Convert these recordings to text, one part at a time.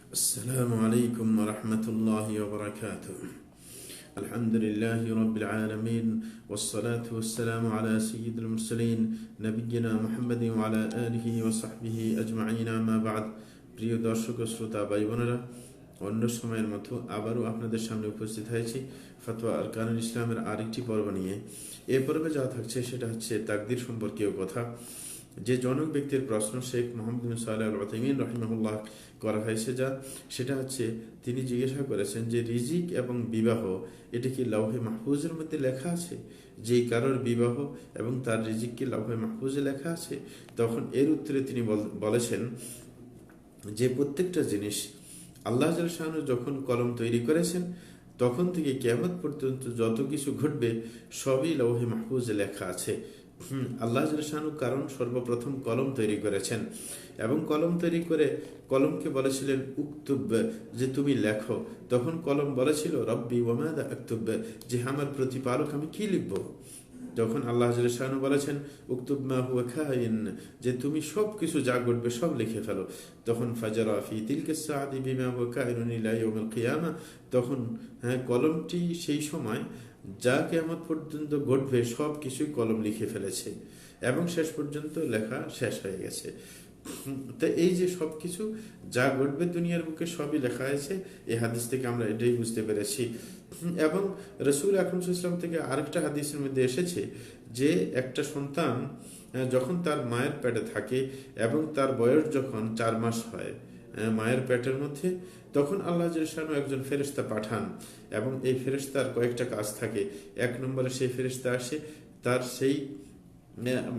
السلام عليكم ورحمة الله وبركاته. الحمد لله رب العالمين والصلاة والسلام على سيد المرسلين نبينا محمد وعلى آله وصحبه أجمعين ما بعد. প্রিয় দর্শক ও শ্রোতা ভাই বোনেরা, অন্য সময়ের মতো আবারও আপনাদের সামনে উপস্থিত হয়েছি ফতোয়া আরকানুল ইসলামের আরেকটি পর্ব নিয়ে। এ পর্বে যা থাকছে সেটা হচ্ছে তাকদীর সম্পর্কীয় কথা। যে জনক ব্যক্তির প্রশ্ন শেখ মোহাম্মদ বিন সালেহ আল উথাইমিন রাহিমাহুল্লাহ করা হয়েছে, সেটা হচ্ছে তিনি জিজ্ঞাসা করেছেন যে রিজিক এবং বিবাহ এটা কি লাউহে মাহফুজের মধ্যে লেখা আছে? যে কারোর বিবাহ এবং তার রিজিক কি লাউহে মাহফুজে লেখা আছে? তখন এর উত্তরে তিনি বলেছেন যে প্রত্যেকটা জিনিস আল্লাহ জাল্লাহু শাআনু যখন কলম তৈরি করেছেন তখন থেকে কিয়ামত পর্যন্ত যত কিছু ঘটবে সবই লাউহে মাহফুজে লেখা আছে। আল্লাহ জাল্লাহু শাআনু কারণ সর্বপ্রথম কলম তৈরি করেছেন এবং কলম তৈরি করে কলমকে বলেছিলেন উক্তুব, যে তুমি লেখো। তখন কলম বলেছিল রব্বি ওয়া মাযা আকতুব, যে আমার প্রতিপালক আমি কি লিখব। যখন আল্লাহ জাল্লাহু শাআনু বলেছেন উক্তুব মা হুয়া কাইন, যে তুমি সব কিছু যা ঘটবে সব লিখে ফেলো। তখন ফাজারা ফি তিলকা সাআতি বিমা হুয়া কাইনুন ইলা ইয়াউমিল কিয়ামা, তখন কলমটি সেই সময় যা কিয়ামত পর্যন্ত ঘটবে সব কিছুই কলম লিখে ফেলেছে এবং শেষ পর্যন্ত লেখা শেষ হয়ে গেছে। তো এই যে সব কিছু যা ঘটবে দুনিয়ার বুকে সবই লেখা আছে, এই হাদিস থেকে আমরা এটাই বুঝতে পেরেছি। এবং রাসূল আকরাম সাল্লাল্লাহু আলাইহি ওয়াসাল্লাম থেকে আরেকটা হাদিসের মধ্যে এসেছে যে একটা সন্তান যখন তার মায়ের পেটে থাকে এবং তার বয়স যখন 4 মাস হয় মায়ের পেটের মধ্যে, তখন আল্লাহ জাল্লাহু শাআনু একজন ফেরেশতা পাঠান এবং এই ফেরেশতার কয়েকটা কাজ থাকে। এক নম্বরে সেই ফেরেশতা আসে, তার সেই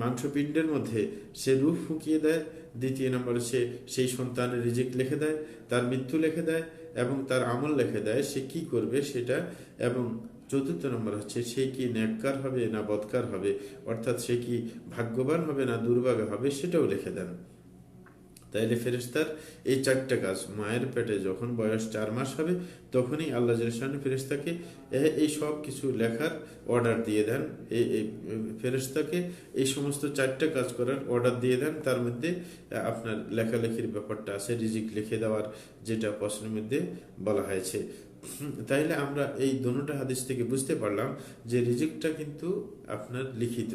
মাংসপিণ্ডের মধ্যে সে রূহ ফুঁকিয়ে দেয়। দ্বিতীয় নম্বরে সে সেই সন্তানের রিজিক লিখে দেয়, তার মৃত্যু লিখে দেয় এবং তার আমল লিখে দেয় সে কি করবে সেটা। এবং চতুর্থ নম্বর হচ্ছে সে কি নেককার হবে না বদকার হবে, অর্থাৎ সে কি ভাগ্যবান হবে না দুর্ভাগা হবে, সেটাও লিখে দেন। তাইলে ফেরেশতার এই 4টা কাজ, মায়ের পেটে যখন বয়স 4 মাস হবে তখনই আল্লাহ জাল্লাহু শাআনু ফেরেশতাকে এই সব কিছু লেখার অর্ডার দিয়ে দেন। এই ফেরেশতাকে এই সমস্ত 4টা কাজ করার অর্ডার দিয়ে দেন। তার মধ্যে আপনার লেখালেখির ব্যাপারটা আছে, রিজিক লিখে দেওয়ার, যেটা প্রশ্নের মধ্যে বলা হয়েছে। তাইলে আমরা এই দুটো হাদিস থেকে বুঝতে পারলাম যে রিজিকটা কিন্তু আপনার লিখিত,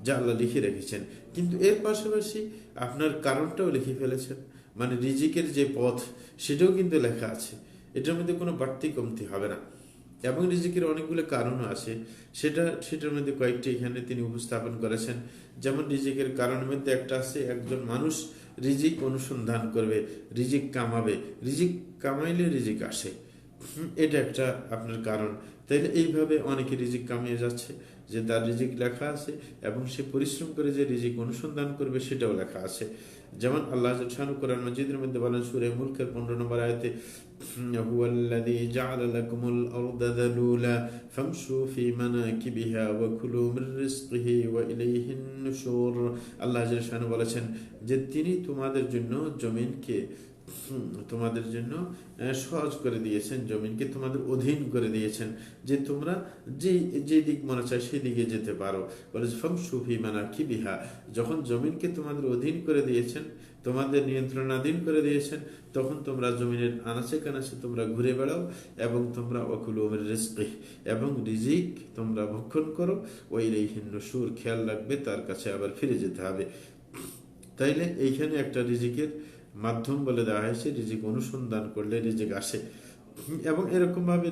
যা আল্লাহ লিখে রেখেছেন, কিন্তু এর পাশাপাশি আপনার কারণটাও লিখে ফেলেছেন। মানে রিজিকের যে পথ সেটাও কিন্তু লেখা আছে, এটার মধ্যে কোনো বাড়তি কমতি হবে না। এবং রিজিকের অনেকগুলো কারণও আছে, সেটার মধ্যে কয়েকটি এখানে তিনি উপস্থাপন করেছেন। যেমন রিজিকের কারণের মধ্যে একটা আছে, একজন মানুষ রিজিক অনুসন্ধান করবে, রিজিক কামাবে, রিজিক কামাইলে রিজিক আসে, এটা একটা আপনার কারণ। তাইলে এইভাবে অনেকে রিজিক কামিয়ে যাচ্ছে, যে তার রিজিক লেখা আছে এবং সে পরিশ্রম করে যে রিজিক অনুসন্ধান করবে সেটাও লেখা আছে। যেমন আল্লাহ শানু কোরআন মাজিদের মধ্যে বলেন সূরা মুলকের 15 নম্বর আয়াতে, হুয়াল্লাযী জাআলা লাকুমুল আরদা যালুলা ফামশু ফি মানাকিবিহা ওয়া কুলু মির রিজকিহি ওয়া ইলাইহিন নুশুর। আল্লাহ শানু বলেছেন যে তিনি তোমাদের জন্য সহজ করে দিয়েছেন, জমিনকে তোমাদের অধীন করে দিয়েছেন, যে তোমরা যে দিক মনে চায় সেই দিকে যেতে পারো। বলে ফামশু ফি মানাকিবিহা, যখন জমিনকে তোমাদের অধীন করে দিয়েছেন, তোমাদের নিয়ন্ত্রণাধীন করে দিয়েছেন, তখন তোমরা জমিনের আনাচে কানাচে তোমরা ঘুরে বেড়াও এবং তোমরা ওয়াকুলু মির রিজকিহি, এবং রিজিক তোমরা ভক্ষণ করো, ওয়া ইলাইহিন নুশুর, খেয়াল রাখবে তার কাছে আবার ফিরে যেতে হবে। তাইলে এইখানে একটা রিজিকের মাধ্যম বলে দেওয়া হয়েছে, রিজিক অনুসন্ধান করলে রিজিক আসে। এবং এরকম ভাবে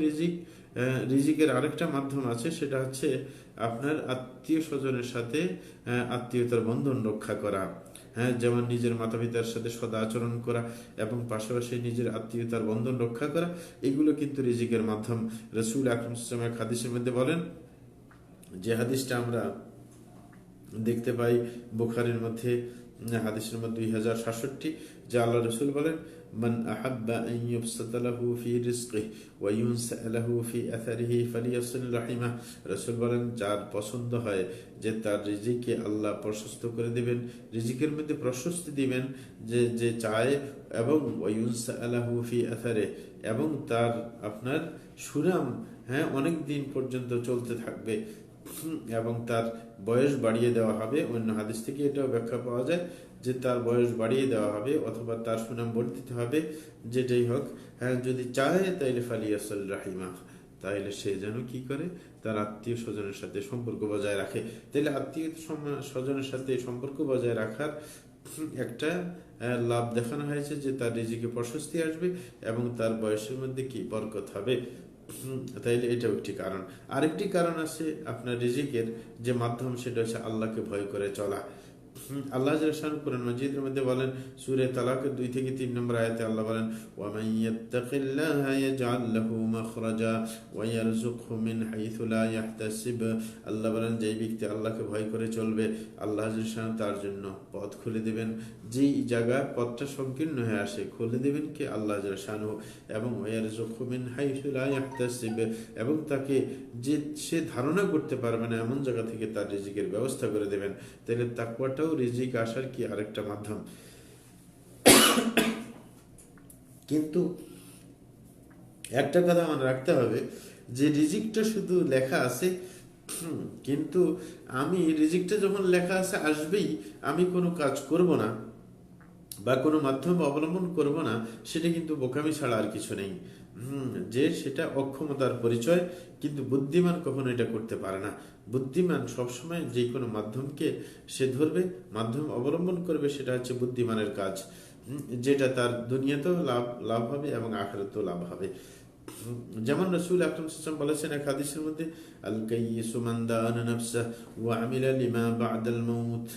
রিজিকের আরেকটা মাধ্যম আছে, সেটা হচ্ছে আপনার আত্মীয় স্বজনের সাথে আত্মীয়তার বন্ধন রক্ষা করা। যেমন নিজের মাতা পিতার সাথে সদা আচরণ করা এবং পাশাপাশি নিজের আত্মীয়তার বন্ধন রক্ষা করা, এগুলো কিন্তু রিজিকের মাধ্যম। রাসূল আকরাম সাল্লাল্লাহু আলাইহি ওয়াসাল্লাম হাদিসের মধ্যে বলেন, যে হাদিসটা আমরা দেখতে পাই বুখারীর মধ্যে, হাদিসের মধ্যে 2067, যে আল্লাহ রাসূল বলেন, মান আহাব্বা আন ইউবসাতা লাহু ফি রিজকিহি ওয়া ইউনসা লাহু ফি আথারিহি ফালিয়াসিল রাহিমাহ। রাসূল বলেন, যার পছন্দ হয় যে তার রিজিকে আল্লাহ প্রশস্ত করে দিবেন, রিজিকের মধ্যে প্রশস্তি দিবেন, যে চায়, এবং ওয়া ইউনসা লাহু ফি আথারিহি, এবং তার আপনার সুনাম অনেক দিন পর্যন্ত চলতে থাকবে এবং তার বয়স বাড়িয়ে দেওয়া হবে। অন্য হাদিস থেকে এটাও ব্যাখ্যা পাওয়া যায় যে তার বয়স বাড়িয়ে দেওয়া হবে অথবা তার সুনাম বর্ধিত হবে, যেটাই হোক, হ্যাঁ যদি চায় তাইলে ফালিয়াসল রাহিমা, তাইলে সে যেন কি করে, তার আত্মীয় স্বজনের সাথে সম্পর্ক বজায় রাখে। তাইলে আত্মীয় স্বজনের সাথে সম্পর্ক বজায় রাখার একটা লাভ দেখানো হয়েছে যে তার রিজিকে প্রশস্তি আসবে এবং তার বয়সের মধ্যে কি বরকত হবে। তাইলে এটাও একটি কারণ। আরেকটি কারণ আছে আপনার রিজিকের যে মাধ্যম, সেটা হচ্ছে আল্লাহকে ভয় করে চলা। আল্লাহ কোরআন মাজিদের মধ্যে বলেন, সূরা তালাকের 2 থেকে 3 নম্বর আয়াতে আল্লাহ বলেন, ওয়ামান ইয়াত্তাকিল্লাহা ইয়াজআল লাহু মাখরাজা ওয়া ইয়ারযুকহু মিন হাইথু লা ইয়াহতাসিব। আল্লাহ বলেন, যে ব্যক্তি আল্লাহকে ভয় করে চলবে, আল্লাহ তার জন্য পথ খুলে দিবেন, যেই জায়গা পথটা সংকীর্ণ হয়ে আসে খুলে দিবেন কি আল্লাহ শানহু, এবং ওয়া ইয়ারযুকহু মিন হাইথু লা ইয়াহতাসিব, এবং তাকে যে সে ধারণা করতে পারবে না এমন জায়গা থেকে তার রিজিকের ব্যবস্থা করে দেবেন। তাহলে তাকওয়াটাও রিজিক আসার কি আরেকটা মাধ্যম। কিন্তু একটা কথা মনে রাখতে হবে যে রিজিকটা শুধু লেখা আছে, কিন্তু আমি রিজিকটা যখন লেখা আছে আসবেই, আমি কোনো কাজ করব না বা কোনো মাধ্যম অবলম্বন করব না, সেটা কিন্তু বোকামি ছাড়া আর কিছু নেই। যে সেটা অক্ষমতার পরিচয়, কিন্তু বুদ্ধিমান কখনো এটা করতে পারে না। বুদ্ধিমান সবসময় যে কোনো মাধ্যমকে সে ধরবে, মাধ্যম অবলম্বন করবে, সেটা হচ্ছে বুদ্ধিমানের কাজ, যেটা তার দুনিয়াতেও লাভ হবে এবং আখিরাতেও লাভ হবে। যেমন রাসূল আকরাম সাল্লাল্লাহু আলাইহি ওয়াসাল্লাম বলেছেন এক হাদিসের মধ্যে, আল কাইয়িসু মান দানা নাফসাহু ওয়া আমিলা লিমা বা'দাল মাউত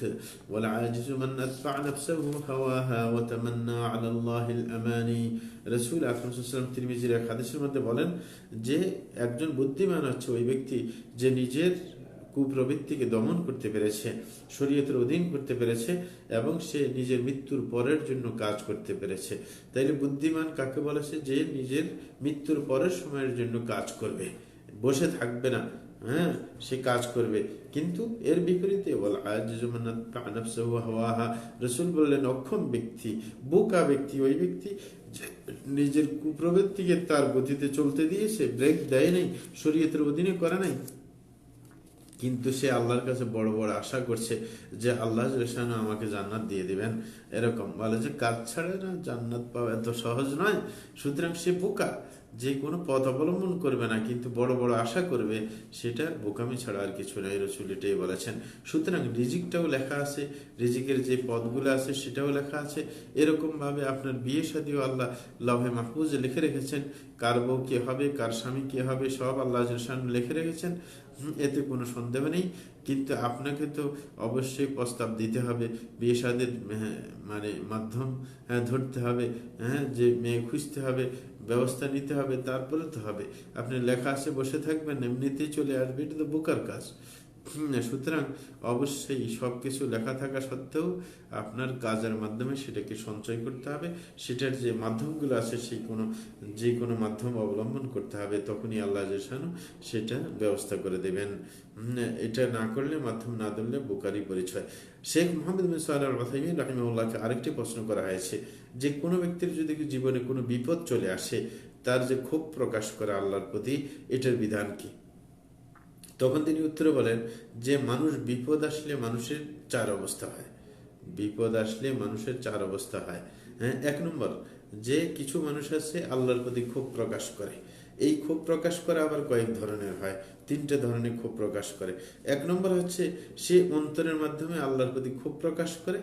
ওয়াল আজিজু মান আতবা নাফসাহু হাওয়াহা ওয়া তামান্না আলা আল্লাহিল আমানি। রাসূল আকরাম সাল্লাল্লাহু আলাইহি ওয়াসাল্লাম তিরমিজির এক হাদিসের মধ্যে বলেন যে একজন বুদ্ধিমান হচ্ছে ওই ব্যক্তি যে নিজের কুপ্রবৃত্তিকে দমন করতে পেরেছে, শরীয়তের অধীন করতে পেরেছে, এবং সে নিজের মৃত্যুর পরের জন্য কাজ করতে পেরেছে। তাইলে বুদ্ধিমান কাকে বলেছে? যে নিজের মৃত্যুর পরের সময়ের জন্য কাজ করবে, বসে থাকবে না, হ্যাঁ সে কাজ করবে। কিন্তু এর বিপরীতে রাসূল বললেন অক্ষম ব্যক্তি, বোকা ব্যক্তি ওই ব্যক্তি নিজের কুপ্রবৃত্তিকে তার গতিতে চলতে দিয়েছে, ব্রেক দেয় নাই, শরীয়তের অধীনে করে নাই, কিন্তু সে আল্লাহর কাছে বড় বড় আশা করছে যে আল্লাহ আমাকে জান্নাত দিয়ে দিবেন। এরকম বলে যে কাজ ছাড়া না জান্নাত পাওয়া এত সহজ নয়। সুতরাং সে বোকা, যে কোনো পথ অবলম্বন করবে না, কিন্তু বড় বড় আশা করবে, সেটা বোকামি ছাড়া আর কিছু নয়। রাসূল এটাই বলেছেন। সুতরাং রিজিকটাও লেখা আছে, রিজিকের যে পদগুলো আছে সেটাও লেখা আছে। এরকম ভাবে আপনার বিয়ে শাদীও আল্লাহ লৌহে মাহফুজে লিখে রেখেছেন, কার বউ কে হবে, কার স্বামী কে হবে, সব আল্লাহ লিখে রেখেছেন, এতে কোনো সন্দেহ নেই। কিন্তু আপনাকে তো অবশ্যই প্রস্তাব দিতে হবে, বিয়ে শাদীর মানে মাধ্যম ধরতে হবে, যে মেয়ে খুঁজতে হবে, ব্যবস্থা নিতে হবে, তারপরে তো হবে। আপনি লেখা আছে বসে থাকবেন, এমনিতেই চলে আসবে, এটা তো বোকার কাজ। সুতরাং অবশ্যই সবকিছু লেখা থাকা সত্ত্বেও আপনার কাজের মাধ্যমে সেটাকে সঞ্চয় করতে হবে, সেটার যে মাধ্যমগুলো আছে যে কোনো মাধ্যম অবলম্বন করতে হবে, তখনই আল্লাহ জাল্লাহু সেটা ব্যবস্থা করে দেবেন। এটা না করলে, মাধ্যম না ধরলে বোকারি পরিচয়। শেখ মুহাম্মদ বিন সালেহ আল উসাইমিন রাহিমাহুল্লাহকে আরেকটি প্রশ্ন করা হয়েছে যে কোনো ব্যক্তির যদি জীবনে কোনো বিপদ চলে আসে, তার যে ক্ষোভ প্রকাশ করে আল্লাহর প্রতি, এটার বিধান কি? তখন তিনি উত্তরে বলেন যে মানুষ বিপদ আসলে মানুষের 4 অবস্থা হয়। বিপদ আসলে মানুষের 4 অবস্থা হয়। এক নম্বর, যে কিছু মানুষ আছে আল্লাহর প্রতি ক্ষোভ প্রকাশ করে। এই ক্ষোভ প্রকাশ করা আবার কয়েক ধরনের হয়, 3টে ধরনের ক্ষোভ প্রকাশ করে। এক নম্বর হচ্ছে সে অন্তরের মাধ্যমে আল্লাহর প্রতি ক্ষোভ প্রকাশ করে,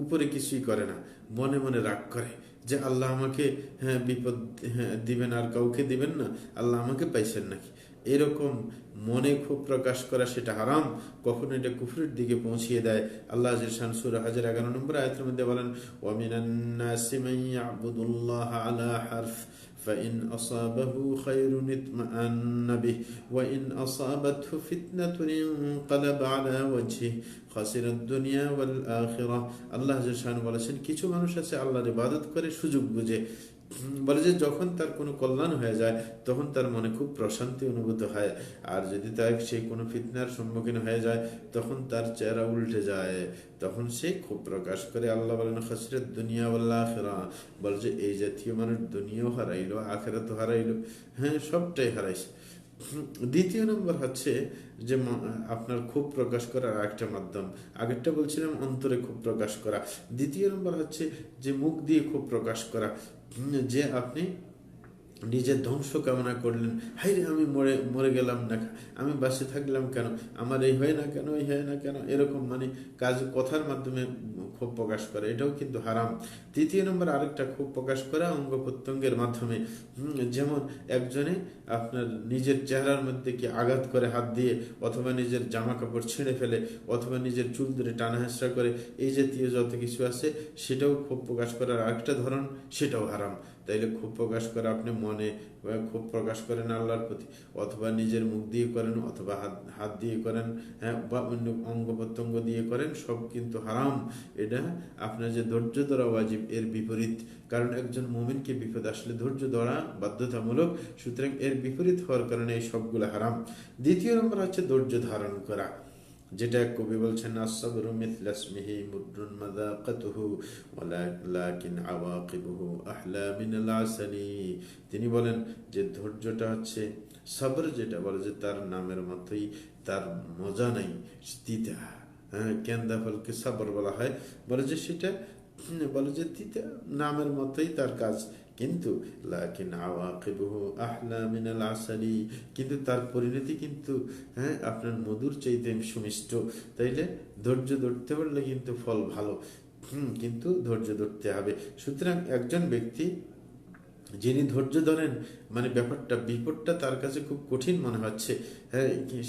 উপরে কিছুই করে না, মনে মনে রাগ করে যে আল্লাহ আমাকে বিপদ দিবেন আর কাউকে দিবেন না, আল্লাহ আমাকে পাইছেন নাকি। এরকম মনে ক্ষোভ প্রকাশ করা সেটা হারাম, কখনো এটা কুফরের দিকে পৌঁছিয়ে দেয়। আল্লাহ সূরা হাজর 11 নম্বর আয়াতের মধ্যে বলেন, ওয়া মিনান নাসি মান ইয়াবুদুল্লাহ আলা হারফ فإن أصابه خير اطمأن به وإن أصابته فتنة انقلب على وجهه خسر الدنيا والآخرة। আল্লাহ জাল্লাহু বলেছেন কিছু মানুষ আছে আল্লাহর ইবাদত করে সুযোগ বুঝে, বলে যে যখন তার কোনো কল্যাণ হয়ে যায় তখন তার মনে খুব প্রশান্তি অনুভূত হয়, আর যদি তার সে কোনো ফিতনার সম্মুখীন হয়ে যায় তখন তার চেহারা উল্টে যায়, তখন সে খুব প্রকাশ করে। আল্লাহ বলেন খাসরাত দুনিয়া ওয়াল আখিরা, বলে যে এই জাতীয় মানুষ দুনিয়াও হারাইলো, আখিরাতও হারাইলো, সবটাই হারাইছে। দ্বিতীয় নম্বর হচ্ছে যে আপনার ক্ষোভ প্রকাশ করার একটা মাধ্যম। আগেরটা বলছিলাম অন্তরে ক্ষোভ প্রকাশ করা। দ্বিতীয় নম্বর হচ্ছে যে মুখ দিয়ে ক্ষোভ প্রকাশ করা, যে আপনি নিজের ধ্বংস কামনা করলেন, হাই রে আমি মরে মরে গেলাম না, আমি বাসে থাকলাম কেন, আমার এই হয় না কেন, এই হয় না কেন, এরকম কাজ কথার মাধ্যমে ক্ষোভ প্রকাশ করে, এটাও কিন্তু হারাম। তৃতীয় নম্বর আরেকটা ক্ষোভ প্রকাশ করা অঙ্গ প্রত্যঙ্গের মাধ্যমে, যেমন একজনে আপনার নিজের চেহারার মধ্যে কি আঘাত করে হাত দিয়ে, অথবা নিজের জামা কাপড় ছিঁড়ে ফেলে, অথবা নিজের চুল ধরে টানা হেঁচড়া করে, এই জাতীয় যত কিছু আছে সেটাও ক্ষোভ প্রকাশ করার আরেকটা ধরন, সেটাও হারাম। তাইলে ক্ষোভ প্রকাশ করে আপনি মনে ক্ষোভ প্রকাশ করেন আল্লাহর প্রতি, অথবা নিজের মুখ দিয়ে করেন, অথবা হাত দিয়ে করেন, বা অন্য অঙ্গ প্রত্যঙ্গ দিয়ে করেন, সব কিন্তু হারাম। এটা আপনার যে ধৈর্য ধরা ওয়াজিব এর বিপরীত, কারণ একজন মুমিনকে বিপদ আসলে ধৈর্য ধরা বাধ্যতামূলক, সুতরাং এর বিপরীত হওয়ার কারণে এই সবগুলো হারাম। দ্বিতীয় নম্বর হচ্ছে ধৈর্য ধারণ করা, যেটা কবি বলছেন আস-সাবরু মিথলা ইসমিহি মুররুন মাযাকাতুহু ওয়ালাকিন আওয়াকিবুহু আহলা মিনাল আসালি। তিনি বলেন যে ধৈর্যটা হচ্ছে সবর, যেটা বলে যে তার নামের মতোই তার মজা নাই, তিতা। কেন্দা ফলকে সবর বলা হয়, বলে যে সেটা বলে যে তিতা নামের মতোই তার কাজ, কিন্তু লাকিন আওয়াকিবুহু আহলা মিনাল আসালি, কিন্তু তার পরিণতি কিন্তু আপনার মধুর চাইতে সুমিষ্ট। তাইলে ধৈর্য ধরতে পারলে কিন্তু ফল ভালো, কিন্তু ধৈর্য ধরতে হবে। সুতরাং একজন ব্যক্তি যিনি ধৈর্য ধরেন, ব্যাপারটা বিপদটা তার কাছে খুব কঠিন মনে হচ্ছে,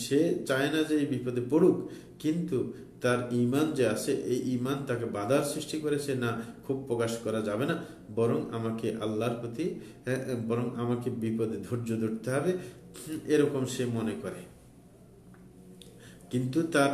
সে চায় না যে এই বিপদে পড়ুক, কিন্তু তার ঈমান যে আছে, এই ঈমান তাকে বাধার সৃষ্টি করেছে, না খুব প্রকাশ করা যাবে না, বরং আমাকে আল্লাহর প্রতি বরং আমাকে বিপদে ধৈর্য ধরতে হবে, এরকম সে মনে করে। কিন্তু তার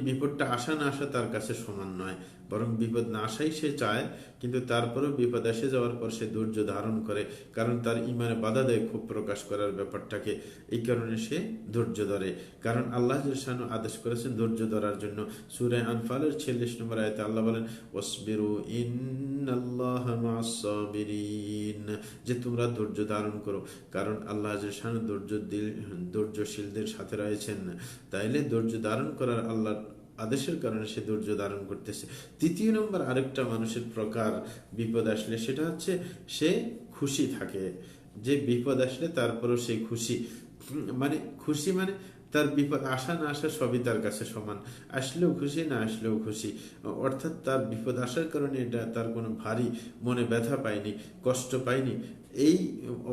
বিপদটা আসা না আসা তার কাছে সমান নয়, বরং বিপদ না আসাই সে চায়, কিন্তু তারপরেও বিপদ এসে যাওয়ার পর সে ধৈর্য ধারণ করে, কারণ তার ইমানে বাধা দেয় খুব প্রকাশ করার ব্যাপারটাকে, এই কারণে সে ধৈর্য ধরে। কারণ আল্লাহ জাল্লাহু আদেশ করেছেন ধৈর্য ধরার জন্য। সূরা আনফালের 46 নম্বর আয়াতে আল্লাহ বলেন, ওয়াসবিরু ইন্নাল্লাহা মা'আস সাবিরিন, যে তোমরা ধৈর্য ধারণ করো, কারণ আল্লাহ জাল্লাহু ধৈর্যশীলদের সাথে রয়েছেন। তাইলে ধৈর্য ধারণ করার আল্লাহর আদেশের কারণে সে ধৈর্য ধারণ করতেছে। তৃতীয় নম্বর আরেকটা মানুষের প্রকার বিপদ আসলে, সেটা হচ্ছে সে খুশি থাকে, যে বিপদ আসলে তারপরও সে খুশি, খুশি তার বিপদ আসা না আসা সবই তার কাছে সমান, আসলেও খুশি না আসলেও খুশি, অর্থাৎ তার বিপদ আসার কারণে এটা তার কোনো ভারী মনে ব্যথা পায়নি, কষ্ট পায়নি। এই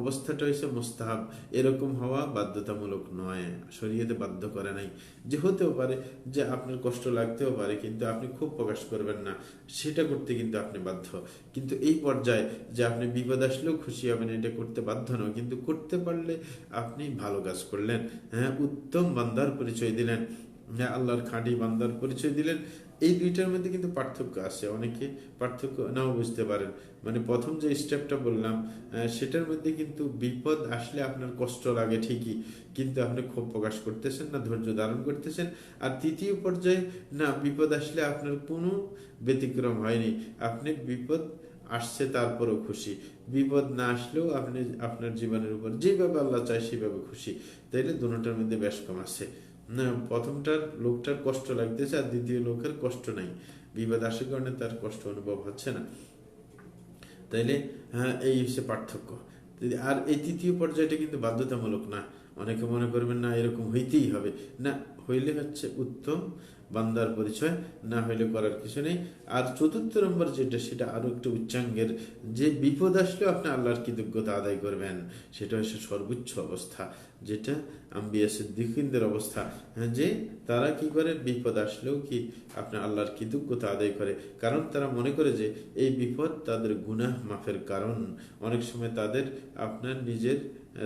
অবস্থাটা হচ্ছে মুস্তাহাব, এরকম হওয়া বাধ্যতামূলক নয়, শরীয়তে বাধ্য করে নাই। যে হতেও পারে যে আপনার কষ্ট লাগতেও পারে, কিন্তু আপনি খুব প্রকাশ করবেন না, সেটা করতে কিন্তু আপনি বাধ্য। কিন্তু এই পর্যায়ে যে আপনি বিপদ আসলেও খুশি হবেন, এটা করতে বাধ্য নয়, কিন্তু করতে পারলে আপনি ভালো কাজ করলেন, উত্তম বান্দার পরিচয় দিলেন, আল্লাহর খাঁটি বান্দার পরিচয় দিলেন। এই দুইটার মধ্যে কিন্তু পার্থক্য আছে, অনেকে পার্থক্য নাও বুঝতে পারেন। প্রথম যে স্টেপটা বললাম, সেটার মধ্যে কিন্তু বিপদ আসলে আপনার কষ্ট লাগে ঠিকই, কিন্তু আপনি ক্ষোভ প্রকাশ করতেছেন না, ধৈর্য ধারণ করতেছেন। আর তৃতীয় পর্যায়ে, না বিপদ আসলে আপনার কোনো ব্যতিক্রম হয়নি, আপনি বিপদ আসছে তারপরও খুশি, বিপদ না আসলেও আপনি আপনার জীবনের উপর যেভাবে আল্লাহ চায় সেভাবে খুশি। তাইলে দুটোটার মধ্যে বেশ কম আছে না, প্রথমটার লোকটার কষ্ট লাগতেছে, আর দ্বিতীয় লোকের কষ্ট নাই, বিপদ আসার কারণে তার কষ্ট অনুভব হচ্ছে না। তাইলে এই হচ্ছে পার্থক্য। আর এই তৃতীয় পর্যায়টা কিন্তু বাধ্যতামূলক না, অনেকে মনে করবেন না এরকম হইতেই হবে, না হইলে হচ্ছে উত্তম বান্দার পরিচয়, না হইলে করার কিছু নেই। আর চতুর্থ নম্বর যেটা, সেটা আরো একটু উচ্চাঙ্গের, যে বিপদ আসলেও আপনি আল্লাহর কৃতজ্ঞতা আদায় করবেন, সেটা হচ্ছে সর্বোচ্চ অবস্থা, যেটা আম্বিয়া সিদ্দিকীনদের অবস্থা, যে তারা কি করে, বিপদ আসলেও কি আপনার আল্লাহর কৃতজ্ঞতা আদায় করে, কারণ তারা মনে করে যে এই বিপদ তাদের গুনাহ মাফের কারণ, অনেক সময় তাদের আপনার নিজের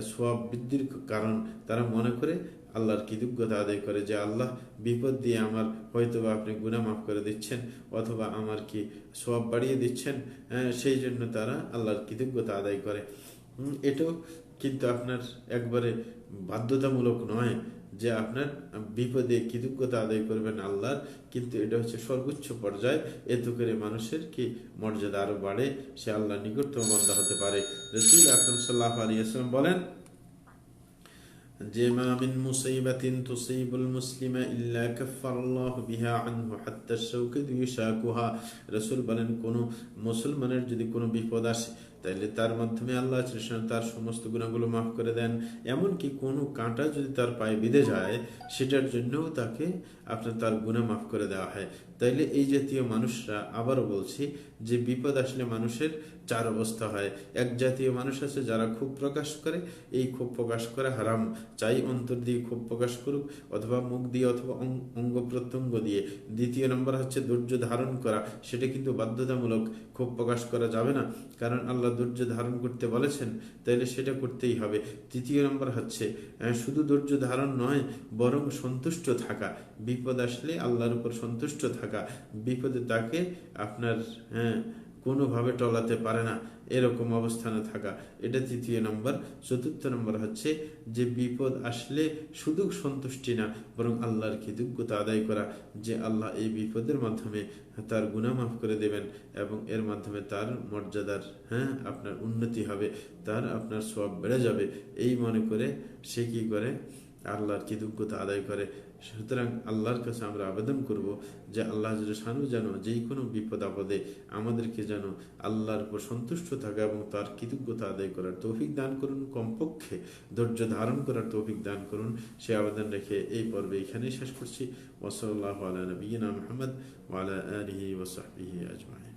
সওয়াব বৃদ্ধির কারণ, তারা মনে করে আল্লাহর কৃতজ্ঞতা আদায় করে, যে আল্লাহ বিপদ দিয়ে আমার হয়তো বা আপনি গুনাহ মাফ করে দিচ্ছেন, অথবা আমার কি সওয়াব বাড়িয়ে দিচ্ছেন, সেই জন্য তারা আল্লাহর কৃতজ্ঞতা আদায় করে। এটাও কিন্তু আপনার একবারে বাধ্যতামূলক নয় যে আপনার বিপদে কৃতজ্ঞতা আদায় করবেন আল্লাহর, কিন্তু এটা হচ্ছে সর্বোচ্চ পর্যায়ে, এতে করে মানুষের কি মর্যাদা আরো বাড়ে, সে আল্লাহর নিকটতম বান্দা হতে পারে। রাসূল আকরাম সাল্লাল্লাহু আলাইহি ওয়াসাল্লাম বলেন, যে মা মিন মুসিবাতিন তুসিবুল মুসলিমা ইল্লা কাফফারাল্লাহু বিহা আনহু হাত্তা শাওকাতু ইউশাকুহা। রাসূল বলেন, কোন মুসলমানের যদি কোনো বিপদ আসে তাইলে তার মাধ্যমে আল্লাহ তার সমস্ত গুনাহগুলো মাফ করে দেন। এমনকি কোনো কাঁটা যদি তার পায়ে বিঁধে যায় সেটার জন্যও তাকে তার গুনাহ মাফ করে দেওয়া হয়। তাইলে এই জাতীয় মানুষরা, আবারও বলছি, যে বিপদ আসলে মানুষের চার অবস্থা হয়। এক জাতীয় মানুষ আছে যারা ক্ষোভ প্রকাশ করে, এই ক্ষোভ প্রকাশ করা হারাম, চাই অন্তর দিয়ে ক্ষোভ প্রকাশ করুক অথবা মুখ দিয়ে অথবা অঙ্গ প্রত্যঙ্গ দিয়ে। দ্বিতীয় নম্বর হচ্ছে ধৈর্য ধারণ করা, সেটা কিন্তু বাধ্যতামূলক, ক্ষোভ প্রকাশ করা যাবে না, কারণ আল্লাহ ধৈর্য ধারণ করতে বলেছেন, তাইলে সেটা করতেই হবে। তৃতীয় নম্বর হচ্ছে শুধু ধৈর্য ধারণ নয়, বরং সন্তুষ্ট থাকা, বিপদ আসলে আল্লাহর উপর সন্তুষ্ট থাকা, বিপদে তাকে কোনোভাবে টলাতে পারে না এরকম অবস্থানে থাকা, এটা তৃতীয় নম্বর। চতুর্থ নম্বর হচ্ছে যে বিপদ আসলে শুধু সন্তুষ্টি না, বরং আল্লাহর কৃতজ্ঞতা আদায় করা, যে আল্লাহ এই বিপদের মাধ্যমে তার গুনাহ মাফ করে দেবেন এবং এর মাধ্যমে তার মর্যাদার উন্নতি হবে, তার সওয়াব বেড়ে যাবে, এই মনে করে সে কি করে, আল্লাহর কৃতজ্ঞতা আদায় করে। সুতরাং আল্লাহর কাছে আমরা আবেদন করব যে আল্লাহ যেন যেই কোনো বিপদ আপদে আমাদেরকে যেন আল্লাহর উপর সন্তুষ্ট থাকা এবং তার কৃতজ্ঞতা আদায় করার তৌফিক দান করুন, কমপক্ষে ধৈর্য ধারণ করার তৌফিক দান করুন। সে আবেদন রেখে এই পর্বে এখানেই শেষ করছি। ওয়া সাল্লাল্লাহু আলা নবিয়িনা মুহাম্মদ ওয়া আলা আলিহি ওয়া সাহবিহি আজমাইন।